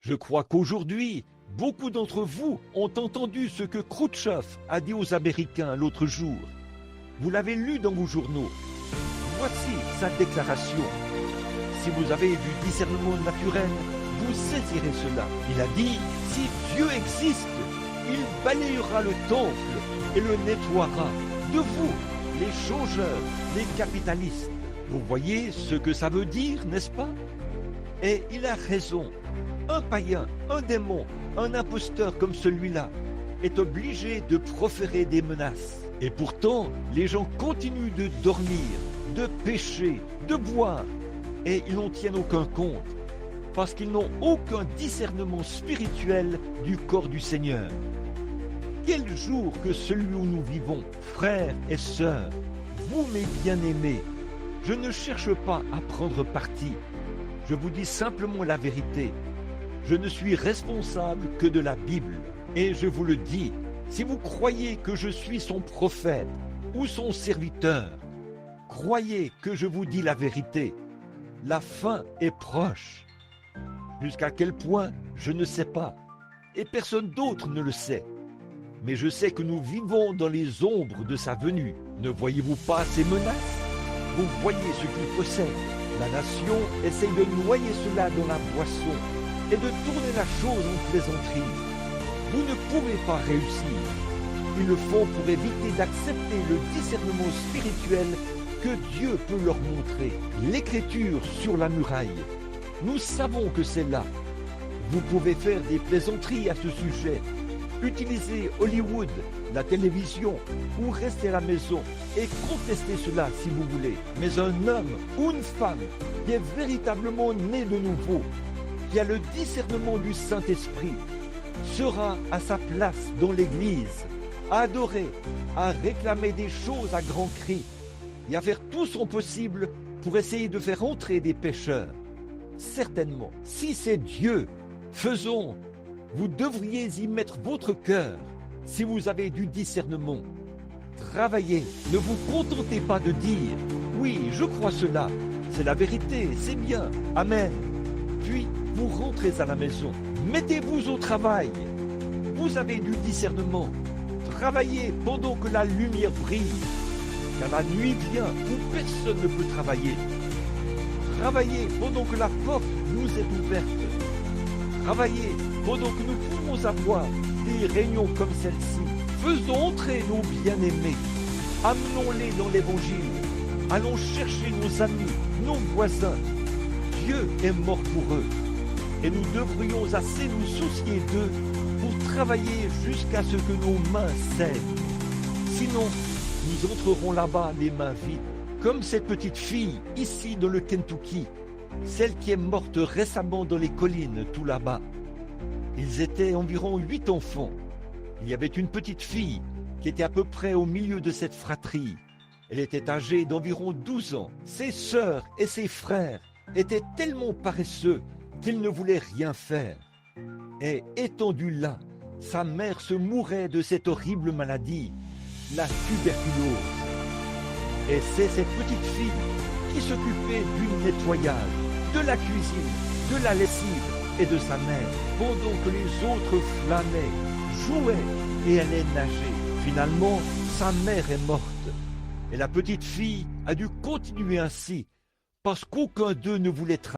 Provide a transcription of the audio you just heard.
Je crois qu'aujourd'hui, beaucoup d'entre vous ont entendu ce que Khrouchtchev a dit aux Américains l'autre jour. Vous l'avez lu dans vos journaux. Voici sa déclaration. Si vous avez du discernement naturel, vous saisirez cela. Il a dit, si Dieu existe, il balayera le temple et le nettoiera de vous, les changeurs, les capitalistes. Vous voyez ce que ça veut dire, n'est-ce pas? Et il a raison. Un païen, un démon, un imposteur comme celui-là est obligé de proférer des menaces. Et pourtant, les gens continuent de dormir, de pécher, de boire, et ils n'en tiennent aucun compte, parce qu'ils n'ont aucun discernement spirituel du corps du Seigneur. Quel jour que celui où nous vivons, frères et sœurs, vous mes bien-aimés, je ne cherche pas à prendre parti, je vous dis simplement la vérité. Je ne suis responsable que de la Bible. Et je vous le dis, si vous croyez que je suis son prophète ou son serviteur, croyez que je vous dis la vérité. La fin est proche. Jusqu'à quel point, je ne sais pas. Et personne d'autre ne le sait. Mais je sais que nous vivons dans les ombres de sa venue. Ne voyez-vous pas ces menaces? Vous voyez ce qu'il possède. La nation essaye de noyer cela dans la boisson et de tourner la chose en plaisanterie. Vous ne pouvez pas réussir. Ils le font pour éviter d'accepter le discernement spirituel que Dieu peut leur montrer. L'écriture sur la muraille. Nous savons que c'est là. Vous pouvez faire des plaisanteries à ce sujet. Utilisez Hollywood, la télévision, ou rester à la maison et contester cela si vous voulez. Mais un homme ou une femme qui est véritablement né de nouveau, qui a le discernement du Saint-Esprit, sera à sa place dans l'Église, à adorer, à réclamer des choses à grands cris et à faire tout son possible pour essayer de faire entrer des pécheurs. Certainement, si c'est Dieu, faisons. Vous devriez y mettre votre cœur si vous avez du discernement. Travaillez, ne vous contentez pas de dire « Oui, je crois cela, c'est la vérité, c'est bien, Amen ». Puis, vous rentrez à la maison, mettez-vous au travail. Vous avez du discernement. Travaillez pendant que la lumière brille, car la nuit vient où personne ne peut travailler. Travaillez pendant que la porte nous est ouverte. Travaillez pendant que nous pouvons avoir des réunions comme celle-ci. Faisons entrer nos bien-aimés. Amenons-les dans l'Évangile. Allons chercher nos amis, nos voisins. Dieu est mort pour eux. Et nous devrions assez nous soucier d'eux pour travailler jusqu'à ce que nos mains cèdent. Sinon, nous entrerons là-bas les mains vides. Comme cette petite fille ici dans le Kentucky. Celle qui est morte récemment dans les collines tout là-bas. Ils étaient environ 8 enfants. Il y avait une petite fille qui était à peu près au milieu de cette fratrie. Elle était âgée d'environ 12 ans. Ses sœurs et ses frères étaient tellement paresseux qu'ils ne voulaient rien faire. Et étendue là, sa mère se mourait de cette horrible maladie, la tuberculose. Et c'est cette petite fille qui s'occupait du nettoyage, de la cuisine, de la lessive et de sa mère, pendant que les autres flânaient, jouaient et allaient nager. Finalement, sa mère est morte. Et la petite fille a dû continuer ainsi, parce qu'aucun d'eux ne voulait travailler.